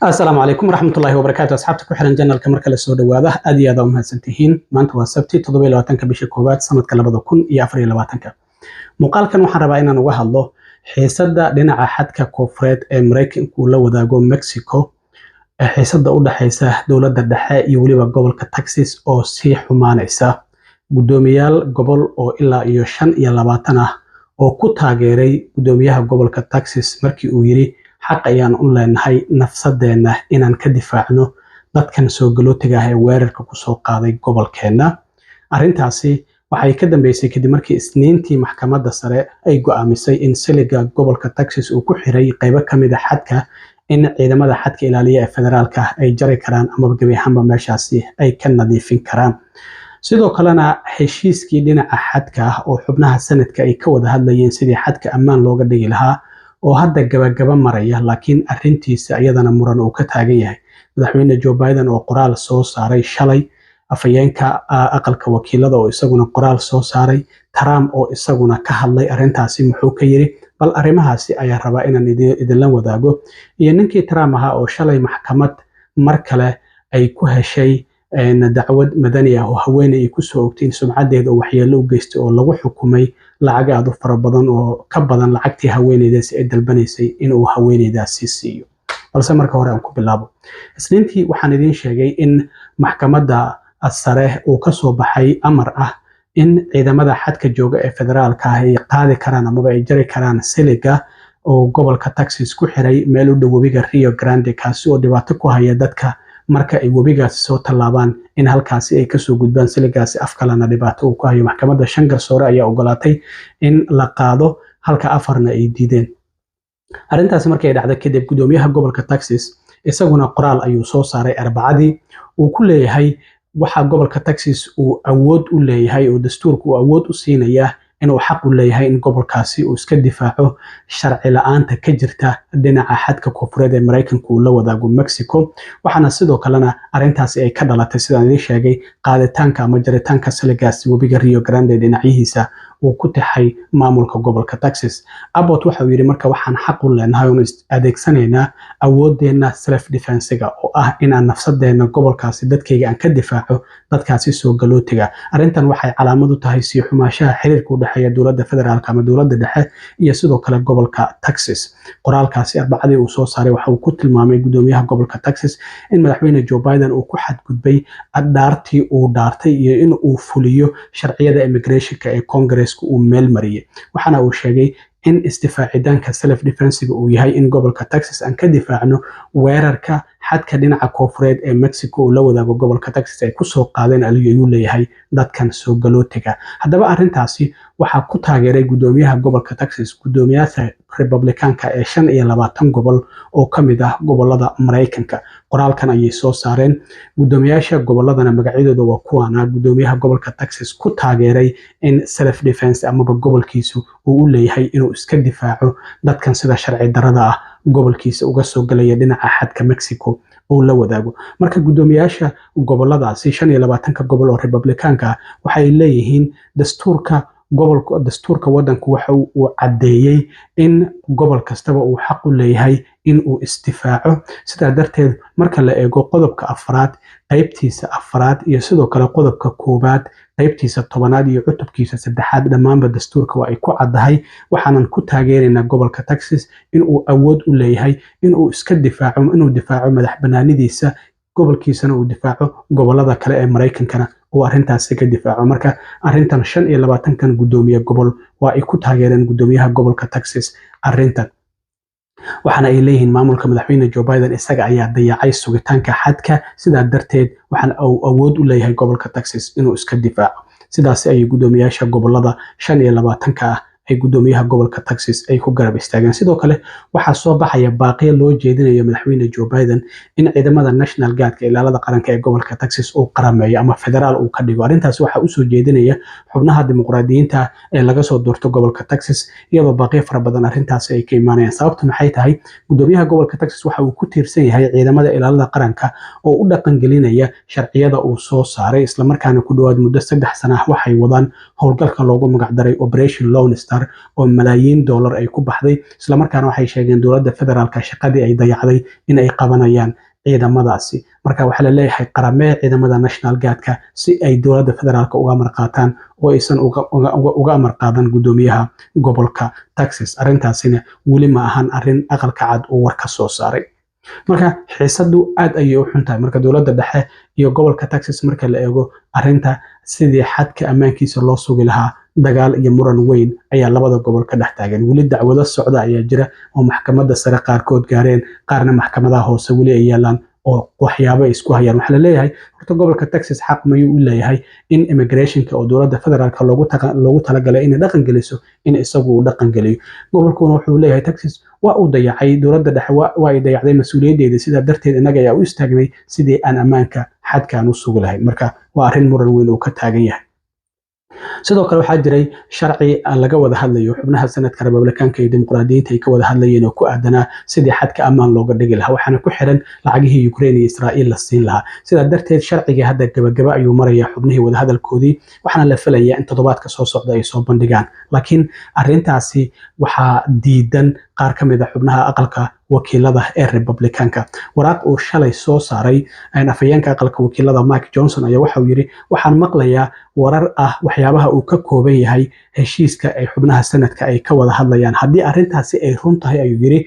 السلام عليكم ورحمة الله وبركاته. أصحابتك وحرن جنة الكمركة للسودة واضح أدي هذا ومهسنتهين ما أنتوا سبتي تضبي لواتنك بشكوبات سنة كلابدو كن يافري لواتنك مقال كان waxaan rabaa inaan uga hadlo xiisadda dhinaca xadka koonfureed ee Mareykanka uu la wadaago Mexico xiisadda u dhaxaysa dowladda dhexe iyo waliba gobolka Texas oo sii xumaanaysa gudoomiyaal gobol oo ilaa iyo 25 ah oo ku taageeray gudoomiyaha gobolka Texas markii uu yiri xaq ayaan u leenahay nafsadeena inaan ka difaacno dadkan soo galootiga ah ee weerarka ku soo qaaday gobolkeena arintaasi waxay ka dambeysay kadib markii isniintii maxkamadda sare ay go'aamisay in siliga gobolka Texas uu ku xiray qaybo kamid ah xadka in ciidamada xadka ilaaliya ee federaalka ay jari karaan ama gabi ahaanba meeshaasi ay ka nadiifin karaan sidoo kalena heshiiskii dhinaca xadka oo xubnaha sanadka ay ka wada hadlayeen sidii xadka ammaan looga dhigi lahaa oo hadda gabagaba maraya laakiin arintiisa ayadana muran uu ka taagan yahay madaxweyne Joe Biden oo qoraal soo saaray shalay afayeenka aqalka wakiilada oo isaguna qoraal soo saaray Trump oo isaguna ka hadlay arintaasi muxuu ka yiri bal arimahaasi ayaa rabaa inaan idin la wadaago iyo ninkii Trump ahaa oo shalay maxkamad mar kale ay ku heshay dacwad madani ah oo haweeney ku soo ogtay sumcadeeda oo waxyeello u geystay oo lagu xukumay lacag aad u fara badan oo ka badan lacagtii haweeneydaasi ay dalbanaysay in uu haweeneydaasi siiyo balse marka hore aan ku bilaabo isniintii waxaan idin sheegay in maxkamadda sare uu ka soo baxay amar ah in ciidamada xadka jooga ee federaalka ah ay qaadi karaan ama ay jari karaan siliga oo gobolka Texas ku xiray meel u dhow webiga Rio Grande kaasi oo dhibaato ku haya dadka marka ay webigaasi soo tallaabaan in halkaasi ay ka soo gudbaan siligaasi afkalana dhibaato uu ku hayo maxkamadda shan garsoore ayaa ogolaatay in la qaado halka afarna ay diideen arintaasi markay dhacday kadib gudoomiyaha gobolka Texas isaguna qoraal ayuu soo saaray Arbacadii uu ku leeyahay waxa gobolka Texas uu awood u leeyahay oo dastuurku uu awood u siinaya inuu xaq u leeyahay in gobolkaasi uu iska difaaco sharci la'aanta ka jirta dhinaca xadka koonfureed ee Mareykanka uu la wadaago Mexico waxaana sidoo kalena arintaasi ay ka dhalatay sidaan idin sheegay qaaditaanka ama jaritaanka siligaasi webiga Rio Grande dhinacihiisa uu ku taxay maamulka gobolka Texas Abbott waxa uu yiri marka waxaan xaq u leenahay oo adeegsanaynaa awoodeena self defense-ga oo ah in aan nafsadeena gobolkaasi dadkayga aan ka difaaco dadkaasi soo galootiga arintan waxay calaamad u tahay si xumaashaha xiriirka u dhaxeeya dowladda federaalka ama dowladda dhexe iyo sidoo kale gobolka Texas qoraalkaasi Arbacadii uu soo saaray waxa uu ku tilmaamay gudoomiyaha gobolka Texas in madaxweyne Joe Biden uu ku xadgudbay dhaartii uu dhaartay iyo in uu fuliyo sharciyada immigration-ka ee Congress uu meel mariyay waxaana uu sheegay in istifaacidaanka self defense-ga uu yahay in gobolka Texas aan ka difaacno weerarka xadka dhinaca koonfureed ee Mexico uu la wadaago gobolka Texas ay ku soo qaadeen ayuu leeyahay dadkan soo galootiga haddaba arintaasi waxa ku taageeray gudoomiyaha gobolka Texas gudoomiyaha Republicanka ee 25 gobol oo kamid ah gobolada Mareykanka qoraalkan ayay soo saareen gudoomiyaasha goboladana magacyadooda waa kuwana gudoomiyaha gobolka Texas ku taageeray in self defense ama gobolkiisu uu u leeyahay inuu iska difaaco dadkan sida sharci darrada ah gobolkiisa uga soo galaya dhinaca xadka Mexico oo la wadaago marka gudoomiyaasha goboladaasi 25 gobol oo Republicanka waxay leeyihiin dastuurka wadanku waxa uu cadeeyay in gobol kastaba uu xaq u leeyahay in uu isdifaaco sida darteed marka la eego qodobka 4 qaybtiisa 4 iyo sidoo kale qodobka 1 qaybtiisa 10 iyo cutubkiisa 3 dhamaanba dastuurka waa ay ku cadahay waxaanan ku taageeraynaa gobolka Texas in uu awood u leeyahay in uu iska difaaco inuu difaaco madax banaanidiisa gobolkiisana uu difaaco gobolada kale ee Mareykankana oo arintaasi ka difaaco marka arintan 25 gudoomiye gobol waa ay ku taageereen gudoomiyaha gobolka Texas arintan waxaana ay leeyihiin maamulka madaxweyne Joe Biden isaga ayaa dayacay sugitaanka xadka sidaa darteed waxaan awood u leeyahay gobolka Texas inuu iska difaaco sidaas ay gudoomiyaasha gobolada 25 ah ay gudoomiyaha gobolka Texas ay ku garab istaageen sidoo kale waxa soo baxaya baaqiyo loo jeedinayo madaxweyne Joe Biden in ciidamada National Guard-ka ilaalada qaranka ee gobolka Texas uu qarameeyo ama federaal uu ka dhigo arintaas waxa uu soo jeedinaya xubnaha dimuqraadiyiinta ee laga soo doorto gobolka Texas iyadoo baaqiyo fara badan arintaas ay ka imaanayaan sababtu maxay tahay gudoomiyaha gobolka Texas waxa uu ku tiirsan yahay ciidamada ilaalada qaranka oo u dhaqan gelinaya sharciyada uu soo saaray isla markaana ku dhawaad muddo 3 sano ah waxay wadaan howlgalka loogu magac daray Operation Lone Star qatar oo malaayiin dollar ay ku baxday isla markaana waxay sheegeen dowladda federaalka shaqadii ay dayacday in ay qabanayaan ciidamadaasi marka waxa la leeyahay qaramee ciidamada national guardka si ay dowladda federaalka uga marqaataan oo aysan uga marqaadan gudoomiyaha gobolka Texas arintaasina wali ma ahan arin aqalka cad oo war ka soo saaray marka xiisadu aad ayay u xuntahay marka dowladda dhexe iyo gobolka Texas marka la eego arinta sidii xadka amaankiisa loo sugi lahaa dagaal iyo muran weyn ayaa labada gobol ka dhex taagan wali dacwado socda ayaa jira oo maxkamadda sare qaarkood gaareen qaarna maxkamadaha hoose wali ay yeelaan oo waxyaabo isku hayaan waxa la leeyahay horta gobolka Texas xaq ma uu leeyahay in immigrationka oo dowladda federaalka loogu talagalay in dhaqan geliso in isagu uu dhaqan geliyo gobolkuna wuxuu leeyahay Texas waa uu dayacay dowladda dhexe waa ay dayacday mas'uuliyadeeda sida darteed inaga ayaa u istaagnay sidii aan amaanka xadkaan u sugi lahayn marka waa arrin muran weyn oo ka taagan yahay sidoo kale waxaa jiray sharci laga wada hadlayo xubnaha sanadka Republikaanka iyo Dimuqraadiyiinta ay ka wada hadlayeen oo ku aadanaa sidii xadka ammaan looga dhigi lahaa waxaana ku xiran lacagihii Ukraine iyo Israa'iil la siin lahaa sida darteed sharciga hadda gabagaba ayuu marayaa xubnihii wada hadalkoodii waxaana la filayaa in toddobaadka soo socda ay soo bandhigaan laakiin arrintaasi waxaa diidan qaar ka mid ah xubnaha aqalka wakiilada ee Republikaanka waraaq uu shalay soo saaray afhayeenka aqalka wakiilada Mike Johnson ayaa waxa uu yiri waxaan maqlayaa warar ah waxyaabaha uu ka kooban yahay heshiiska ay xubnaha sanadka ay ka wada hadlayaan haddii arrintaasi ay run tahay ayuu yiri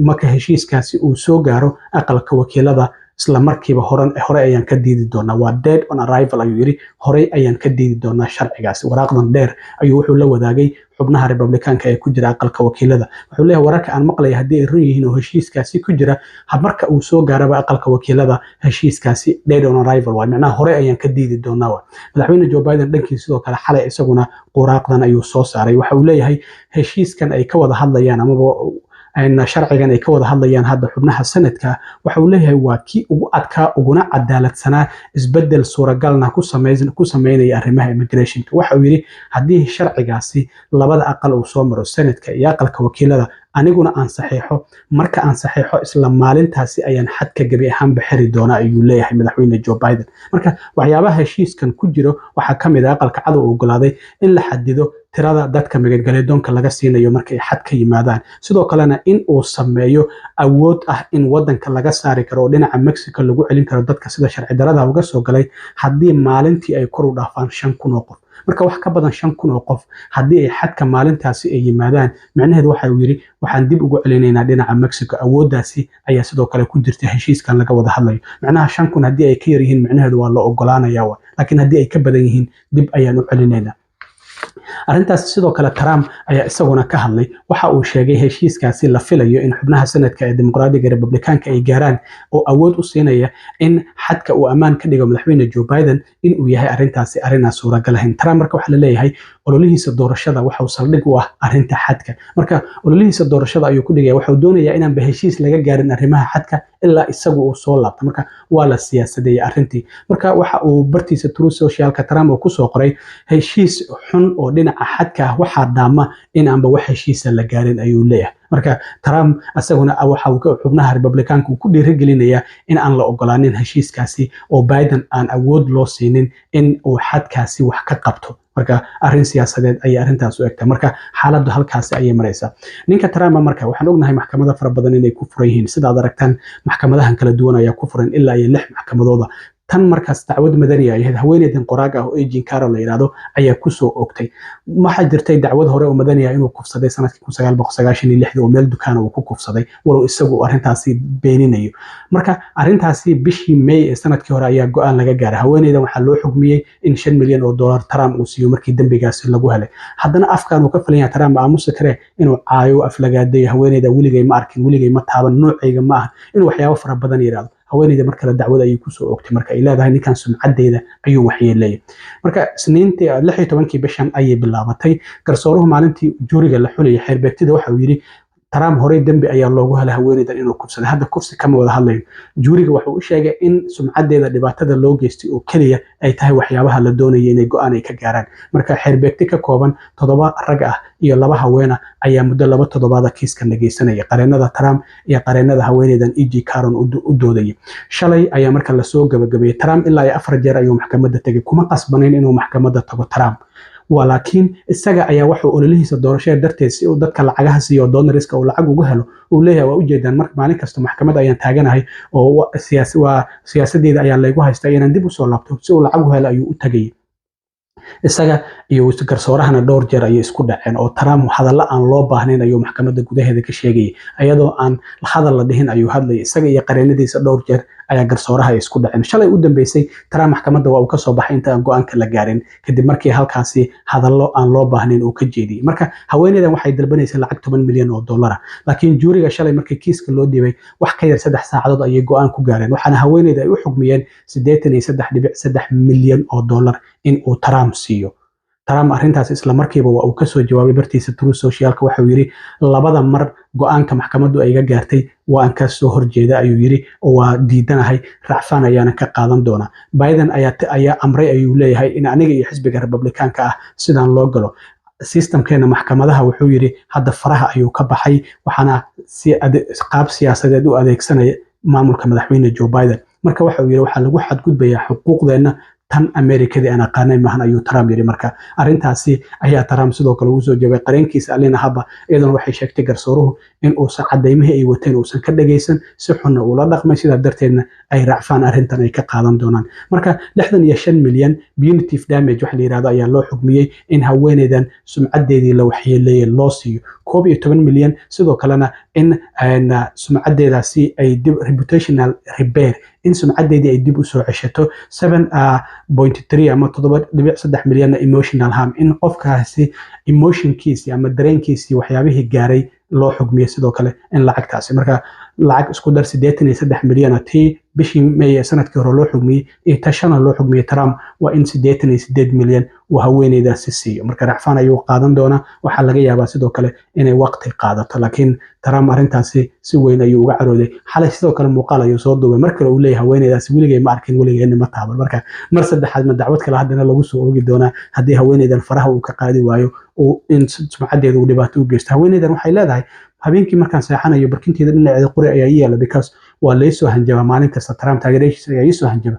marka heshiiskaasi uu soo gaaro aqalka wakiilada isla markiiba hore ayaan ka diidi doonaa waa dead on arrival ayuu yiri hore ayaan ka diidi doonaa sharcigaasi waraaqdan dheer ayuu wuxuu la wadaagay xubnaha Republikaanka ee ku jira aqalka wakiilada wuxuu leeyahay wararka aan maqlay hadii ay run yihiin oo heshiiskaasi ku jira marka uu soo gaaraba aqalka wakiilada heshiiskaasi dead on arrival waa macnaha hore ayaan ka diidi doonaa madaxweyne Joe Biden dhankiisa sidoo kale xalay isaguna quraaqdan ayuu soo saaray waxa uu leeyahay heshiiskan ay ka wada hadlayaan ama sharcigan ay ka wada hadlayaan hadda xubnaha sanadka waxa uu leeyahay waa kii ugu adkaa uguna cadaaladsanaa isbedel suuragalna ku sameynaya arrimaha immigration waxa uu yiri haddii sharcigaasi labada aqal uu soo maro sanadka iyo aqalka wakiilada aniguna aan saxiixo marka aan saxiixo isla maalintaasi ayaan xadka gabi ahaan bixiri doonaa ayuu leeyahay madaxweyne Joe Biden marka waxyaabaha heshiiskan ku jiro waxa ka mid ah aqalka cad oo ogolaaday in la xadido tirada dadka magangaleedoonka laga siinayo markay xad ka yimaadaan sidoo kalena in uu sameeyo awood ah in wadanka laga saari karo oo dhinaca Mexico lagu celin karo dadka sida sharci darrada uga soo galay haddii maalintii ay kor u dhaafaan 5,000 oo qof marka wax ka badan 5,000 oo qof haddii ay xadka maalintaasi ay yimaadaan macnaheedu waxa uu yiri waxaan dib ugu celinaynaa dhinaca Mexico awooddaasi ayaa sidoo kale ku jirta heshiiskan laga wada hadlayo macnaha 5,000 haddii ay ka yar yihiin macnaheedu waa la ogolaanayaa laakiin haddii ay ka badan yihiin dib ayaan u celinaynaa arrintaas sidoo kale Trump ayaa isaguna ka hadlay waxa uu sheegay heshiiskaasi la filayo in xubnaha sanadka ee Dimuqraadiga Republikaanka ay gaaraan oo awood u siinaya in xadka uu ammaan ka dhigo madaxweyne Joe Biden in uu yahay arrintaasi arrin aan suuragal ahayn Trump marka waxa la leeyahay ololihiisa doorashada waxa uu saldhig u ah arrinta xadka marka ololihiisa doorashada ayuu ku dhigaya waxa uu doonayaa inaan heshiis laga gaarin arrimaha xadka ilaa isagu uu soo laabto marka waa la siyaasadeeyay arrintii marka waxa uu bartiisa Truth Socialka Trump uu ku soo qoray heshiis xun oo dhinaca xadka waxa dhaama in aanba wax heshiis la gaarin ayuu leeyahay marka Trump asaguna waxa uu xubnaha Republikaanka ku dhiirigelinayaa in aan la ogolaanin heshiiskaasi oo Biden aan awood loo siinin in uu xadkaasi wax ka qabto marka arrin siyaasadeed ay arrintaas u egtay marka xaaladdu halkaas ayay maraysaa ninka Trump marka waxaan ognahay maxkamada fara badan inay ku furan yihiin sida aad aragtaan maxkamadahan kala duwan ayaa ku furan ilaa 6 maxkamadooda tan markaas dacwad madani ah haweeneydan qoraag ah oo Jean Carroll la yiraahdo ayaa ku soo oogtay waxa jirtay dacwad hore oo madani ah inuu kufsaday sanadkii 1996 oo meel dukaan uu ku kufsaday walow isagu arrintaasi beeninayo marka arrintaasi bishii May ee sanadkii hore ayaa go'aan laga gaaray haweeneydan waxa loo xukmiyay in $5 milyan Trump uu siiyo markii dambigaasi lagu helay haddana afkaan uu ka filan yahay Trump aamusa kare inuu caayo aflagaaday haweeneyda weligay ma arkin weligay ma taaban noocayga ma aha inuu waxyaabo fara badan yiraahdo haweeneyda marka la dacwada ay ku soo oogtay marka ay leedahay ninkan sumcadeeda ayuu waxyeelay marka isniintii 16 bishan ayay bilaabatay garsooruhu maalintii juuriga la xulay xeerbeegtida waxa uu yiri Trump horey dambi ayaa loogu helay haweeneydan inuu kufsaday hadda kufsi kama wada hadlayn juuriga waxa uu sheegay in sumcadeeda dhibaatada loo geystay oo kaliya ay tahay waxyaabaha la doonayay inay go'aan ay ka gaaraan marka xeerbeegti ka kooban 7 rag ah iyo 2 haween ah ayaa muddo 2 toddobaad kiiska nageysanaya qareenada Trump iyo qareenada haweeneydan Jean Carroll u doodayay shalay ayaa marka la soo gabagabay Trump ilaa 4 jeer ayuu maxkamadda tagay kuma qasbanayn inuu maxkamadda tago Trump walaakiin isaga ayaa wuxuu ololihiisa doorashada darteed si uu dadka lacagaha siiyo donoriska uu lacag ugu helo uu leeyahay waa ujeedaan marka maalin kasta maxkamad ayaan taaganahay oo siyaasadeeda ayaa laygu haystaa inaan dib usoo laabto si uu lacag u helo ayuu u tagayay isaga iyo garsoorahana dhowr jeer ayay isku dhaceen oo Trump hadalla aan loo baahnayn ayuu maxkamadda gudaheeda ka sheegay ayadoo aan hadal la dhihin ayuu hadlay isaga iyo qareenadiisa dhowr jeer ayaa garsooraha isku dhaceen shalay u dambeysay Trump maxkamadda waa uu ka soo baxay inta aan go'aanka la gaarin kadib markii halkaasi hadallo aan loo baahnayn uu ka jeediyay marka haweeneydan waxay dalbanaysay lacag $10 milyan laakiin juuriga shalay markii kiiska loo dhibay wax ka yar 3 saacadood ayay go'aan ku gaareen waxaana haweeneyda ay u xugmiyeen $83.3 milyan in uu Trump siiyo Trump arrintaas isla markiiba waa uu ka soo jawaabay bartiisa Truth Socialka waxa uu yiri labada mar go'aanka maxkamaddu ay ga gaartay waan ka soo horjeeda ayuu yiri oo waa diidanahay racfaan ayaana ka qaadan doona Biden ayaa amray ayuu leeyahay in aniga iyo xisbiga Republicaanka ah sidaan loo galo systemkeena maxkamadaha wuxuu yiri hadda faraha ayuu ka baxay waxaana si qaab siyaasadeed u adeegsanaya maamulka madaxweyne Joe Biden marka waxa uu yiri waxa lagu xadgudbayaa xuquuqdeena tan Amerikada ana qaanay maahan ayuu Trump yiri marka arintaasi ayaa Trump sidoo kale uu soo jabay qareenkiisa Alina Habba iyadoo waxay sheegtay garsooruhu in uu saacadeymaha ay wateen uu san ka dhageysan si xun uu la dhaqmay sida darteedna ay racfaan arintan ay ka qaadan doonaan marka 65 milyan punitive damage wax la yiraahdo ayaa loo xukmiyay in haweeneydan sumcadeedii la waxyeelay loo siiyo 11 milyan sidoo kalena in sumcadeedaasi ay reputational repair in sumcadeedii ay dib u soo ceshato 7.3 ama 7.3 milyan emotional harm in qofkaasi emotionkiisi ama dareenkiisi waxyaabihii gaaray loo xugmiyay sidoo kale in lacagtaasi marka lacag isku dar 83 milyan tii bishii May sanadkii hore loo xugmiyay ee tashana loo xugmiyay Trump waa in 88 milyan uu haweeneydaasi siiyo marka racfaan ayuu qaadan doona waxa laga yaabaa sidoo kale inay waqti qaadato laakiin Trump arintaasi si weyn ayuu uga carooday xalay sidoo kale muuqaal ayuu soo duubay markii uu leeyahay haweeneydaasi weligay ma arkin weligay ma taaban marka mar saddexaad ma dacwad kale hadana lagu soo oogi doona hadii haweeneydan faraha uu ka qaadi waayo oo in sumcadeedu uu dhibaato u geysto haweeneydan waxay leedahay habeenkii markaan seexanayo barkinteeda dhinaceeda qori ayaa yaala because waa la soo hanjaba maalin kasta Trump taageeraysiisa ayaa soo hanjaba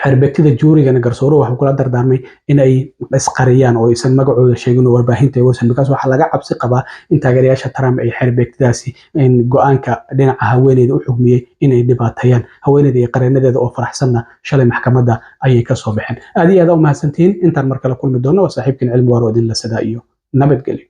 xarbagtida juurigana garsooruhu waxa kula dardaarmay in ay isqariyaan oo aysan magacooda sheegin warbaahinta ay warsan because waxa laga cabsi qabaa in taageerayaasha Trump ay xarbagtidaasi in go'aanka dhinaca haweeneyda u xugmiyay inay dhibaatayaan haweeneyda iyo qareenadeeda oo faraxsanna shalay maxkamadda ayay ka soo baxeen aad iyo aad u mahadsantiin intaan mar kale kulmi doono saaxiibkeen cilmi waaro idin la sadaa iyo nabadgelyo